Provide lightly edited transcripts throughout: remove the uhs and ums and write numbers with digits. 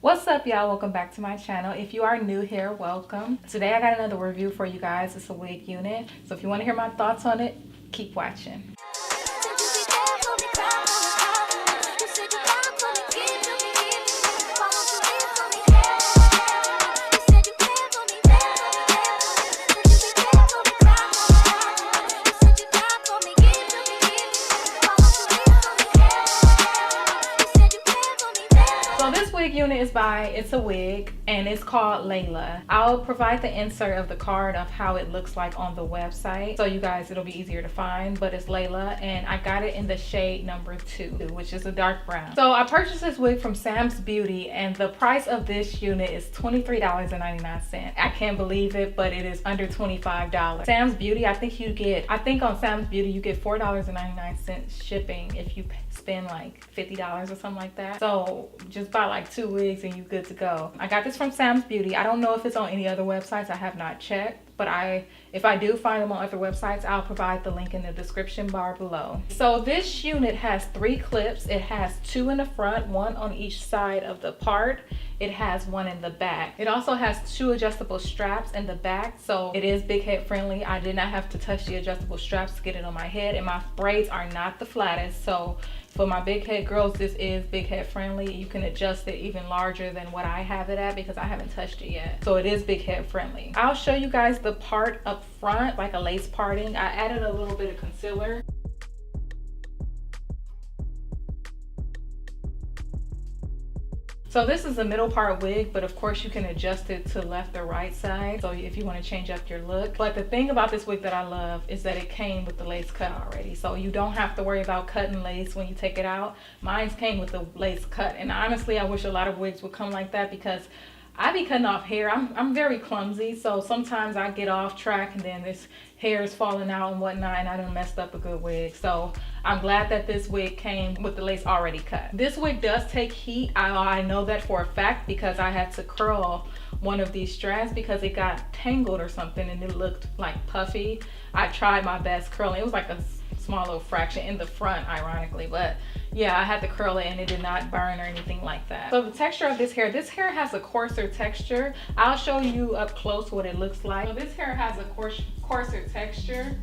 What's up, y'all? Welcome back to my channel. If you are new here, welcome. Today I got another review for you guys. It's a wig unit, so if you want to hear my thoughts on it, keep watching. So this wig unit is it's a wig and it's called Laila. I'll provide the insert of the card of how it looks like on the website. So you guys, it'll be easier to find, but it's Laila and I got it in the shade number 2, which is a dark brown. So I purchased this wig from Sam's Beauty and the price of this unit is $23.99. I can't believe it, but it is under $25. Sam's Beauty, I think on Sam's Beauty you get $4.99 shipping if you spend like $50 or something like that. So just buy like 2 wigs and you good to go. I got this from Sam's Beauty. I don't know if it's on any other websites. I have not checked, but if I do find them on other websites, I'll provide the link in the description bar below. So this unit has 3 clips. It has 2 in the front, 1 on each side of the part. It has 1 in the back. It also has 2 adjustable straps in the back, so it is big head friendly. I did not have to touch the adjustable straps to get it on my head, and my braids are not the flattest, so for my big head girls, this is big head friendly. You can adjust it even larger than what I have it at because I haven't touched it yet. So it is big head friendly. I'll show you guys the part up front, like a lace parting. I added a little bit of concealer. So this is the middle part wig, but of course you can adjust it to left or right side. So if you want to change up your look. But the thing about this wig that I love is that it came with the lace cut already. So you don't have to worry about cutting lace when you take it out. Mine came with the lace cut. And honestly, I wish a lot of wigs would come like that because I be cutting off hair. I'm very clumsy, so sometimes I get off track and then this hair is falling out and whatnot and I done messed up a good wig. So I'm glad that this wig came with the lace already cut. This wig does take heat. I know that for a fact because I had to curl one of these strands because it got tangled or something and it looked like puffy. I tried my best curling. It was like a small little fraction in the front, ironically, but yeah, I had to curl it and it did not burn or anything like that. So the texture of this hair has a coarser texture. I'll show you up close what it looks like. So this hair has a coarser texture,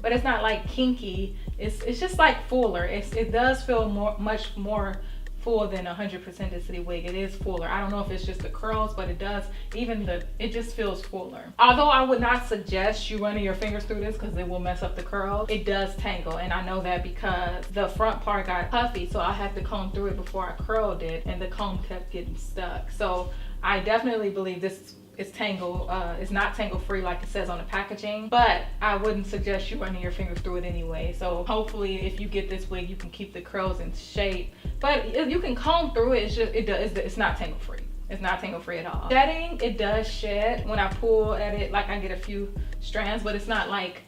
but it's not like kinky. It's just like fuller. It does feel much more full than 100% density wig. It is fuller. I don't know if it's just the curls, but it just feels fuller. Although I would not suggest you running your fingers through this because it will mess up the curl. It does tangle, and I know that because the front part got puffy, so I had to comb through it before I curled it, and the comb kept getting stuck. So I definitely believe this is it's not tangle free like it says on the packaging, but I wouldn't suggest you running your fingers through it anyway. So hopefully if you get this wig, you can keep the curls in shape, but you can comb through it. It's not tangle free. It's not tangle free at all. Shedding, it does shed. When I pull at it, like I get a few strands, but it's not like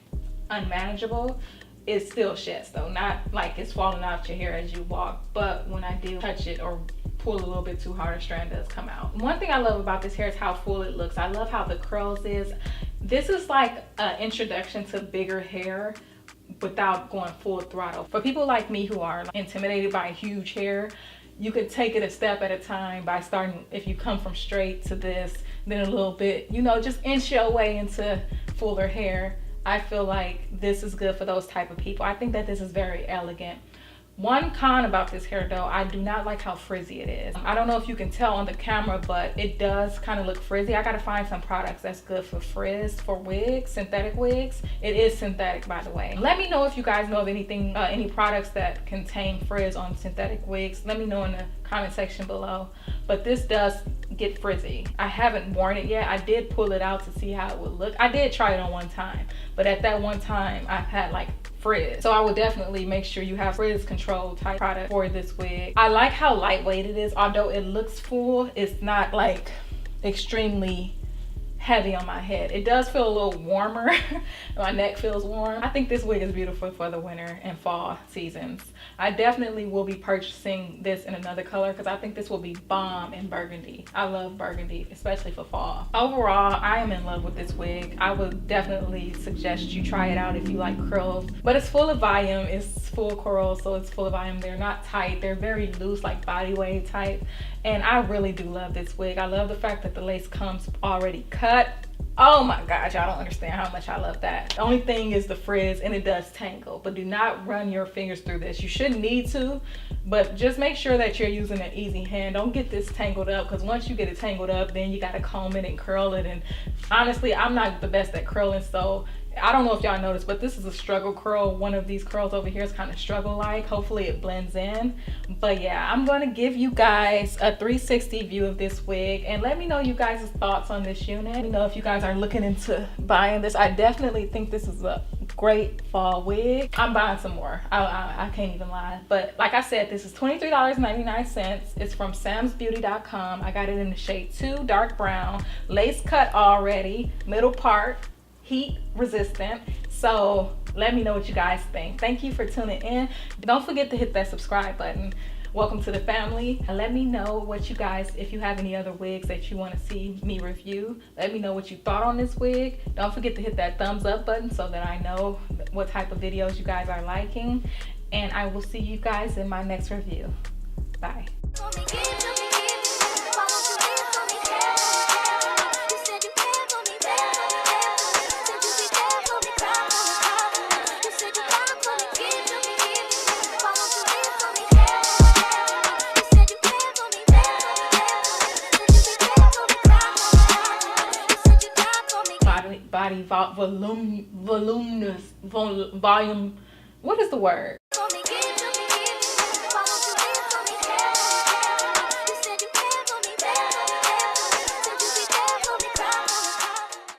unmanageable. It still sheds though, not like it's falling out your hair as you walk, but when I do touch it or pull a little bit too hard, a strand does come out. One thing I love about this hair is how full it looks. I love how the curls is. This is like an introduction to bigger hair without going full throttle. For people like me who are intimidated by huge hair, you could take it a step at a time by starting, if you come from straight to this, then a little bit, you know, just inch your way into fuller hair. I feel like this is good for those type of people. I think that this is very elegant. One con about this hair though, I do not like how frizzy it is. I don't know if you can tell on the camera, but it does kind of look frizzy. I gotta find some products that's good for frizz, for wigs, synthetic wigs. It is synthetic, by the way. Let me know if you guys know of anything, any products that contain frizz on synthetic wigs. Let me know in the comment section below. But this does get frizzy. I haven't worn it yet. I did pull it out to see how it would look. I did try it on one time, but at that one time I've had like frizz. So I would definitely make sure you have frizz control type product for this wig. I like how lightweight it is. Although it looks full, it's not like extremely heavy on my head. It does feel a little warmer. My neck feels warm. I think this wig is beautiful for the winter and fall seasons. I definitely will be purchasing this in another color because I think this will be bomb in burgundy. I love burgundy, especially for fall. Overall, I am in love with this wig. I would definitely suggest you try it out if you like curls. But it's full of volume. It's full curls, so it's full of volume. They're not tight. They're very loose, like body wave type. And I really do love this wig. I love the fact that the lace comes already cut. Oh my gosh, y'all don't understand how much I love that. The only thing is the frizz, and it does tangle, but do not run your fingers through this. You shouldn't need to, but just make sure that you're using an easy hand. Don't get this tangled up, because once you get it tangled up, then you got to comb it and curl it. And honestly, I'm not the best at curling, so I don't know if y'all noticed, but this is a struggle curl. One of these curls over here is kind of struggle-like. Hopefully it blends in. But yeah, I'm going to give you guys a 360 view of this wig, and let me know you guys' thoughts on this unit. Let me know if you guys are looking into buying this. I definitely think this is a great fall wig. I'm buying some more. I can't even lie. But like I said, this is $23.99. It's from samsbeauty.com. I got it in the shade 2, dark brown, lace cut already, middle part, heat resistant. So let me know what you guys think. Thank you for tuning in. Don't forget to hit that subscribe button. Welcome to the family. And let me know what you guys, if you have any other wigs that you want to see me review, let me know what you thought on this wig. Don't forget to hit that thumbs up button so that I know what type of videos you guys are liking. And I will see you guys in my next review. Bye. Body voluminous volume. What is the word?